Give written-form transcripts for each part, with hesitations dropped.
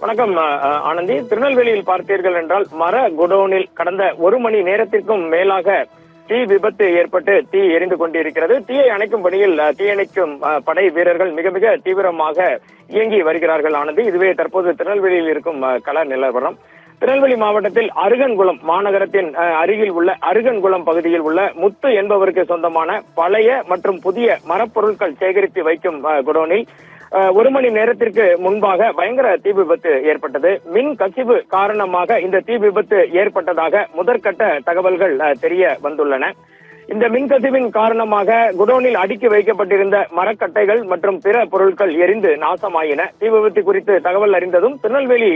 வணக்கம் ஆனந்தி. திருநெல்வேலியில் பார்த்தீர்கள் என்றால் மர குடோனில் கடந்த 1 மணி நேரத்திற்கும் மேலாக தீ விபத்து ஏற்பட்டு தீ எரிந்து கொண்டிருக்கிறது. தீயை அணைக்கும் பணியில் தீயணைக்கும் படை வீரர்கள் மிக மிக தீவிரமாக இயங்கி வருகிறார்கள் ஆனந்தி. இதுவே தற்போது திருநெல்வேலியில் இருக்கும் கள நிலவரம். திருநெல்வேலி மாவட்டத்தில் அருகன்குளம் மாநகரத்தின் அருகில் உள்ள அருகன்குளம் பகுதியில் உள்ள முத்து என்பவருக்கு சொந்தமான பழைய மற்றும் புதிய மரப்பொருட்கள் சேகரித்து வைக்கும் குடோனில் 1 மணி நேரத்திற்கு முன்பாக பயங்கர தீ விபத்து ஏற்பட்டது. மின் கசிவு காரணமாக இந்த தீ விபத்து ஏற்பட்டதாக முதற்கட்ட தகவல்கள் தெரிய வந்துள்ளன. இந்த மின்கசிவின் காரணமாக குடோனில் அடுக்கி வைக்கப்பட்டிருந்த மரக்கட்டைகள் மற்றும் பிற பொருட்கள் எரிந்து நாசமாயின. தீ விபத்து குறித்து தகவல் அறிந்ததும் திருநெல்வேலி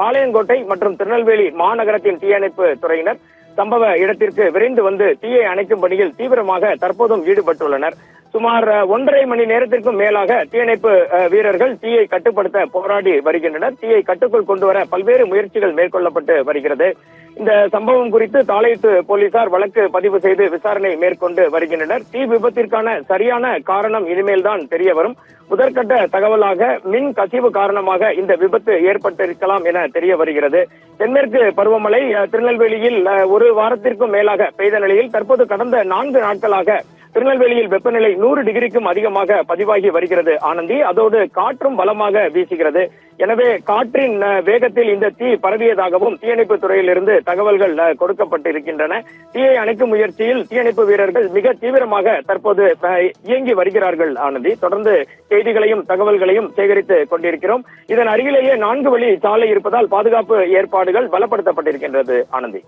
பாளையங்கோட்டை மற்றும் திருநெல்வேலி மாநகரத்தின் தீயணைப்பு துறையினர் சம்பவ இடத்திற்கு விரைந்து வந்து தீயை அணைக்கும் பணியில் தீவிரமாக தற்போதும் ஈடுபட்டுள்ளனர். சுமார் 1.5 மணி நேரத்திற்கும் மேலாக தீயணைப்பு வீரர்கள் தீயை கட்டுப்படுத்த போராடி வருகின்றனர். தீயை கட்டுக்குள் கொண்டுவர பல்வேறு முயற்சிகள் மேற்கொள்ளப்பட்டு வருகிறது. இந்த சம்பவம் குறித்து தாளையத்து போலீசார் வழக்கு பதிவு செய்து விசாரணை மேற்கொண்டு வருகின்றனர். தீ விபத்திற்கான சரியான காரணம் இனிமேல் தான் தெரிய வரும். முதற்கட்ட தகவலாக மின் கசிவு காரணமாக இந்த விபத்து ஏற்பட்டிருக்கலாம் என தெரிய வருகிறது. தென்மேற்கு பருவமழை திருநெல்வேலியில் 1 வாரத்திற்கும் மேலாக பெய்த நிலையில் தற்போது கடந்த 4 நாட்களாக திருநெல்வேலியில் வெப்பநிலை 100 டிகிரிக்கும் அதிகமாக பதிவாகி வருகிறது ஆனந்தி. அதோடு காற்றும் பலமாக வீசுகிறது. எனவே காற்றின் வேகத்தில் இந்த தீ பரவியதாகவும் தீயணைப்பு துறையிலிருந்து தகவல்கள் கொடுக்கப்பட்டிருக்கின்றன. தீயை அணைக்கும் முயற்சியில் தீயணைப்பு வீரர்கள் மிக தீவிரமாக தற்போது இயங்கி வருகிறார்கள் ஆனந்தி. தொடர்ந்து செய்திகளையும் தகவல்களையும் சேகரித்து கொண்டிருக்கிறோம். இதன் அருகிலேயே 4 வழி சாலை இருப்பதால் பாதுகாப்பு ஏற்பாடுகள் பலப்படுத்தப்பட்டிருக்கின்றது ஆனந்தி.